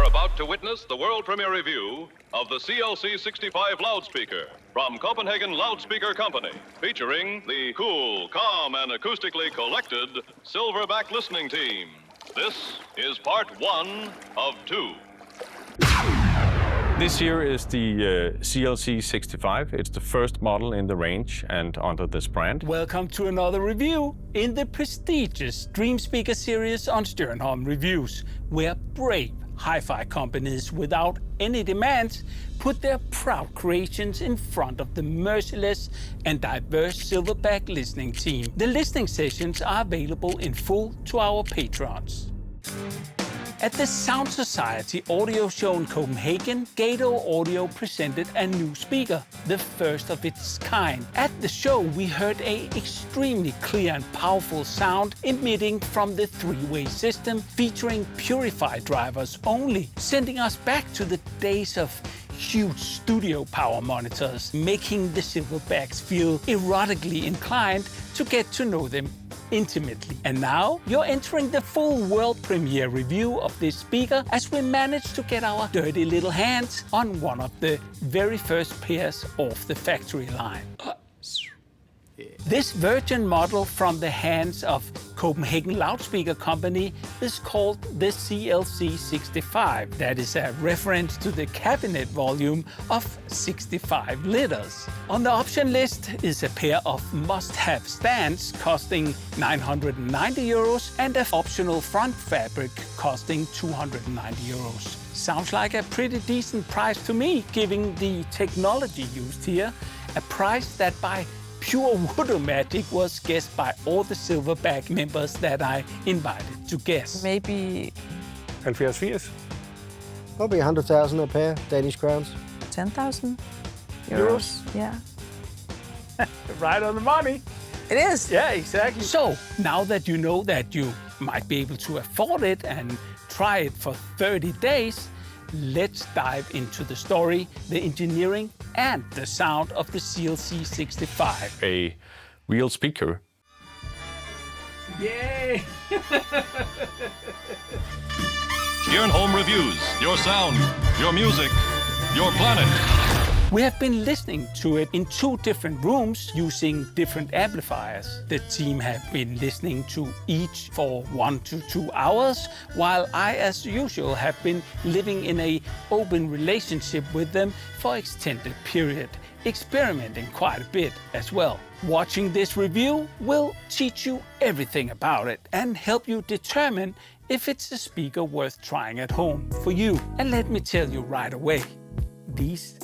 about to witness the world premiere review of the CLC 65 loudspeaker from Copenhagen Loudspeaker Company, featuring the cool, calm, and acoustically collected Silverback listening team. This is part one of two. This here is the CLC 65. It's the first model in the range and under this brand. Welcome to another review in the prestigious Dream Speaker series on Stjernholm Reviews, where brave hi-fi companies without any demands put their proud creations in front of the merciless and diverse Silverback listening team. The listening sessions are available in full to our patrons. At the Sound Society audio show in Copenhagen, Gato Audio presented a new speaker, the first of its kind. At the show, we heard an extremely clear and powerful sound emitting from the three-way system, featuring purified drivers only, sending us back to the days of huge studio power monitors, making the Silverbacks feel erotically inclined to get to know them intimately. And now you're entering the full world premiere review of this speaker as we manage to get our dirty little hands on one of the very first pairs off the factory line. This virgin model from the hands of Copenhagen Loudspeaker Company is called the CLC 65. That is a reference to the cabinet volume of 65 liters. On the option list is a pair of must-have stands costing 990 euros and an optional front fabric costing 290 euros. Sounds like a pretty decent price to me, given the technology used here. A price that by pure voodoo magic was guessed by all the Silverback members that I invited to guess. Maybe 70-80. Probably 100,000 a pair, Danish crowns. 10,000 euros. Yeah. Right on the money. It is. Yeah, exactly. So, now that you know that you might be able to afford it and try it for 30 days, let's dive into the story, the engineering, and the sound of the CLC 65. A real speaker. Yay! Stjernholm Reviews, your sound, your music, your planet. We have been listening to it in two different rooms using different amplifiers. The team have been listening to each for 1 to 2 hours, while I, as usual, have been living in an open relationship with them for extended period, experimenting quite a bit as well. Watching this review will teach you everything about it and help you determine if it's a speaker worth trying at home for you. And let me tell you right away, these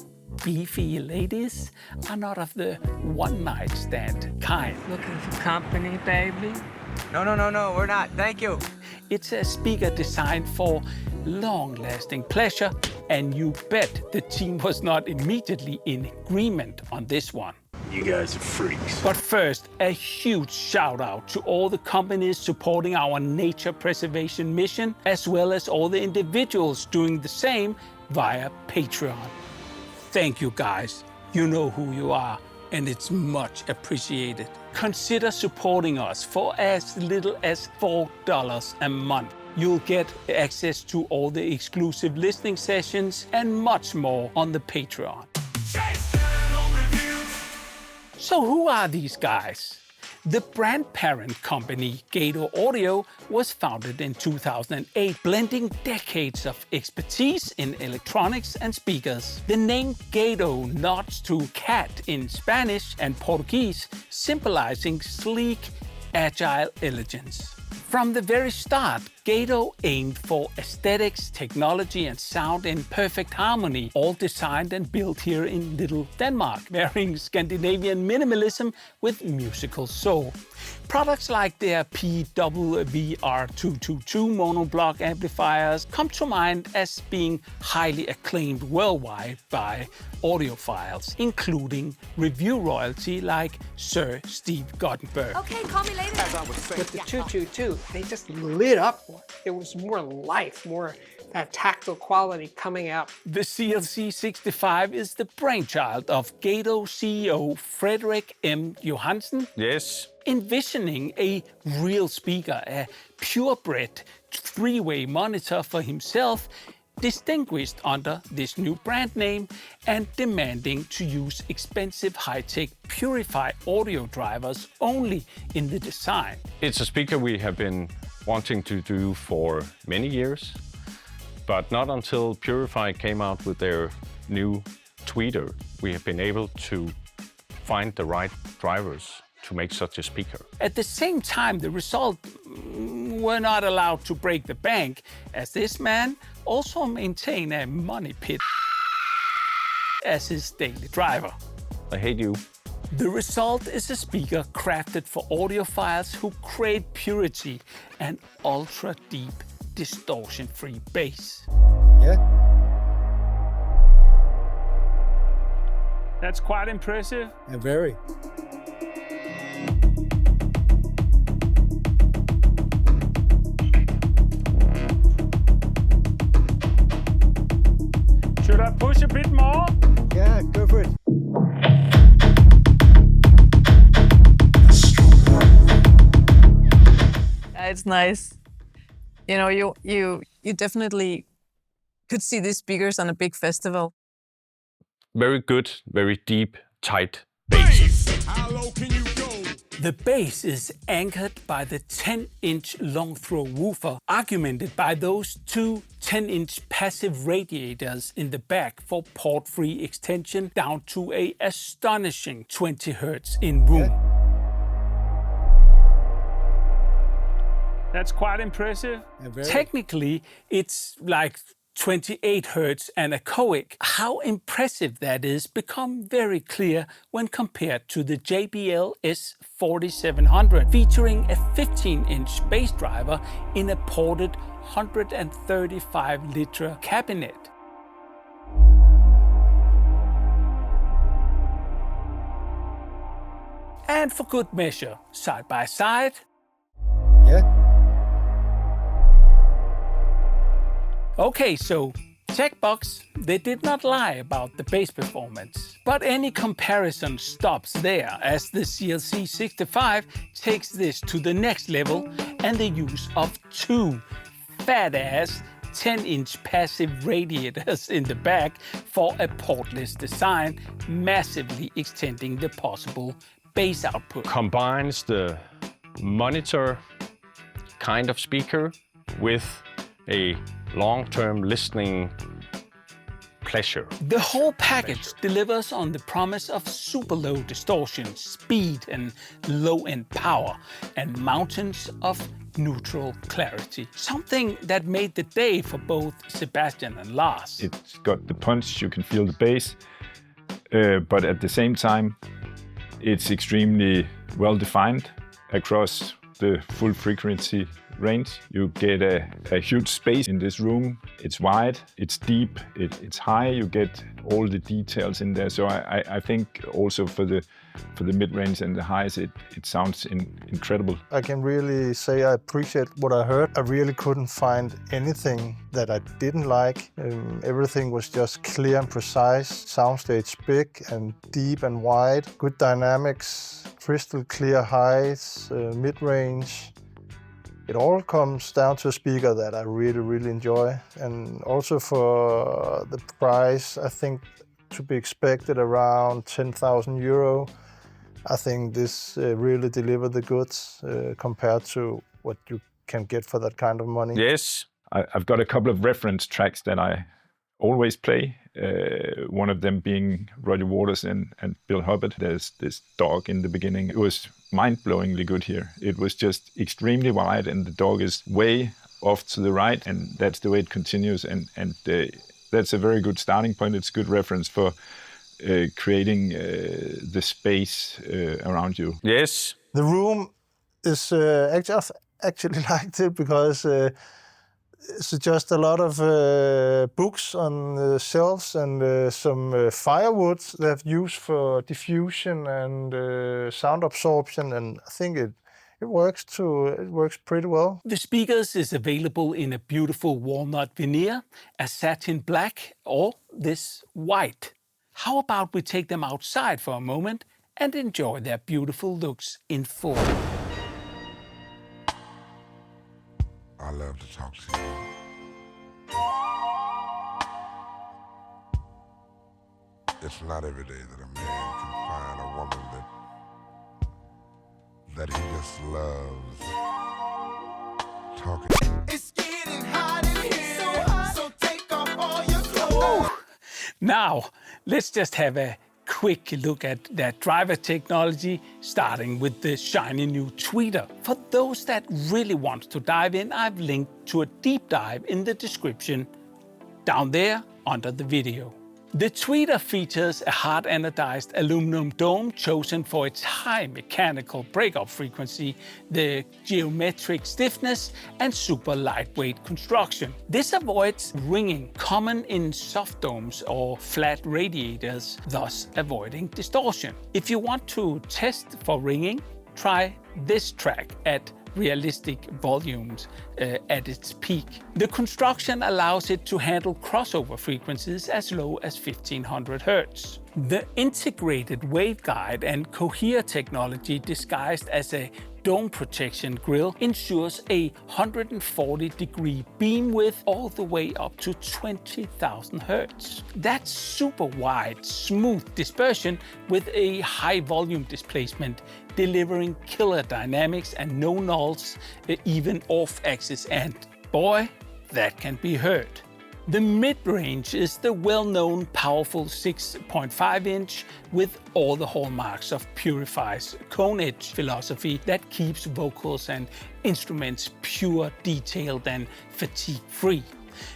beefy ladies are not of the one-night stand kind. Looking for company, baby? No, we're not. Thank you. It's a speaker designed for long-lasting pleasure, and you bet the team was not immediately in agreement on this one. You guys are freaks. But first, a huge shout out to all the companies supporting our nature preservation mission, as well as all the individuals doing the same via Patreon. Thank you guys. You know who you are, and it's much appreciated. Consider supporting us for as little as $4 a month. You'll get access to all the exclusive listening sessions and much more on the Patreon. So who are these guys? The brand parent company, Gato Audio, was founded in 2008, blending decades of expertise in electronics and speakers. The name Gato nods to cat in Spanish and Portuguese, symbolizing sleek, agile elegance. From the very start, Gato aimed for aesthetics, technology, and sound in perfect harmony, all designed and built here in little Denmark, marrying Scandinavian minimalism with musical soul. Products like their PWVR222 monoblock amplifiers come to mind as being highly acclaimed worldwide by audiophiles, including review royalty like Sir Steve Guttenberg. Okay, call me later. With the 222, they just lit up. It was more life, more tactile quality coming out. The CLC 65 is the brainchild of Gato CEO Frederik M. Johansen. Yes. Envisioning a real speaker, a purebred three-way monitor for himself, distinguished under this new brand name and demanding to use expensive high-tech Purify audio drivers only in the design. It's a speaker we have been wanting to do for many years, but not until Purify came out with their new tweeter, we have been able to find the right drivers to make such a speaker. At the same time, the result were not allowed to break the bank, as this man also maintained a money pit as his daily driver. I hate you. The result is a speaker crafted for audiophiles who crave purity and ultra-deep, distortion-free bass. Yeah. That's quite impressive. And very. Should I push a bit more? Yeah, go for it. It's nice. You know, you definitely could see these speakers on a big festival. Very good, very deep, tight bass. How low can you go? The bass is anchored by the 10-inch long-throw woofer, augmented by those two 10-inch passive radiators in the back for port-free extension down to an astonishing 20 Hz in room. That's quite impressive. Technically, it's like 28 Hz and a echoic. How impressive that is become very clear when compared to the JBL S4700, featuring a 15-inch bass driver in a ported 135-liter cabinet. And for good measure, side by side, Yeah. Okay, so checkbox, they did not lie about the bass performance. But any comparison stops there, as the CLC 65 takes this to the next level, and the use of two fat-ass 10-inch passive radiators in the back for a portless design, massively extending the possible bass output. Combines the monitor kind of speaker with a long-term listening pleasure. The whole package delivers on the promise of super low distortion, speed and low-end power, and mountains of neutral clarity. Something that made the day for both Sebastian and Lars. It's got the punch, you can feel the bass, but at the same time, it's extremely well defined across the full frequency range. You get a huge space in this room. It's wide, it's deep, it's high. You get all the details in there. So I think also for the mid-range and the highs, it sounds incredible. I can really say I appreciate what I heard. I really couldn't find anything that I didn't like. Everything was just clear and precise. Soundstage big and deep and wide. Good dynamics, crystal clear highs, mid-range. It all comes down to a speaker that I really, really enjoy. And also for the price, I think to be expected around 10,000 euro. I think this really delivered the goods compared to what you can get for that kind of money. Yes. I've got a couple of reference tracks that I always play. One of them being Roger Waters and Bill Hubbard. There's this dog in the beginning. It was mind-blowingly good here. It was just extremely wide, and the dog is way off to the right, and that's the way it continues. And that's a very good starting point. It's a good reference for creating the space around you. Yes. The room is actually liked it because it's just a lot of books on the shelves and some firewood they've used for diffusion and sound absorption, and I think it works pretty well. The speakers is available in a beautiful walnut veneer, a satin black, or this white. How about we take them outside for a moment and enjoy their beautiful looks in full? I love to talk to you. It's not every day that a man can find a woman that he just loves talking. It's getting hot in here, so take off all your clothes. Now, let's just have a quick look at that driver technology, starting with the shiny new tweeter. For those that really want to dive in, I've linked to a deep dive in the description down there under the video. The tweeter features a hard anodized aluminum dome chosen for its high mechanical breakup frequency, the geometric stiffness, and super lightweight construction. This avoids ringing, common in soft domes or flat radiators, thus avoiding distortion. If you want to test for ringing, try this track at realistic volumes at its peak. The construction allows it to handle crossover frequencies as low as 1500 Hz. The integrated waveguide and cohere technology disguised as a dome protection grille ensures a 140-degree beam width all the way up to 20,000 Hz. That's super wide, smooth dispersion with a high volume displacement, delivering killer dynamics and no nulls, even off-axis, and boy, that can be heard. The mid-range is the well-known powerful 6.5-inch with all the hallmarks of Purify's cone edge philosophy that keeps vocals and instruments pure, detailed, and fatigue-free.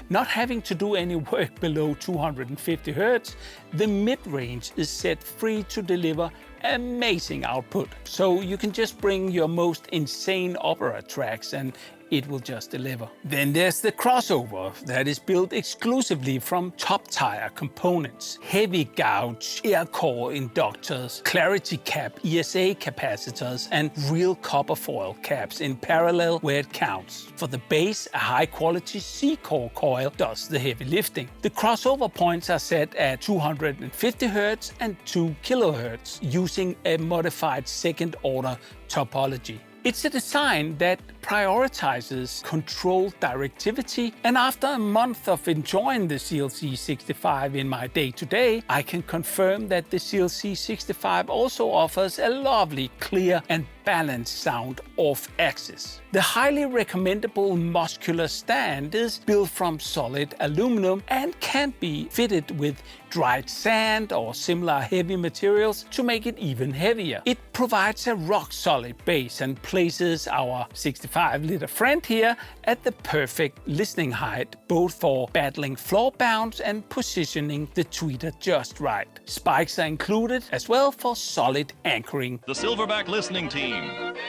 Not having to do any work below 250 Hz, the mid-range is set free to deliver amazing output. So you can just bring your most insane opera tracks and it will just deliver. Then there's the crossover that is built exclusively from top tier components. Heavy gauge air core inductors, clarity cap ESA capacitors, and real copper foil caps in parallel where it counts. For the bass, a high quality C-core coil does the heavy lifting. The crossover points are set at 250 Hz and 2 kHz using a modified second order topology. It's a design that prioritizes controlled directivity, and after a month of enjoying the CLC65 in my day-to-day, I can confirm that the CLC65 also offers a lovely, clear and balanced sound off-axis. The highly recommendable muscular stand is built from solid aluminum and can be fitted with dried sand or similar heavy materials to make it even heavier. It provides a rock-solid base and places our 65-liter friend here at the perfect listening height, both for battling floor bounce and positioning the tweeter just right. Spikes are included as well for solid anchoring. The Silverback Listening Team,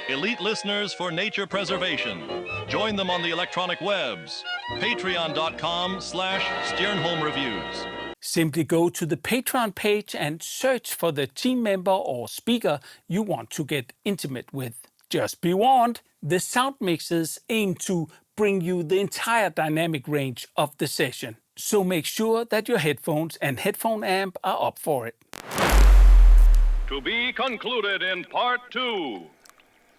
elite listeners for nature preservation. Join them on the electronic webs, patreon.com/StjernholmReviews. Simply go to the Patreon page and search for the team member or speaker you want to get intimate with. Just be warned, the sound mixers aim to bring you the entire dynamic range of the session. So make sure that your headphones and headphone amp are up for it. To be concluded in part 2.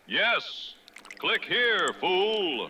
Yes, click here, fool.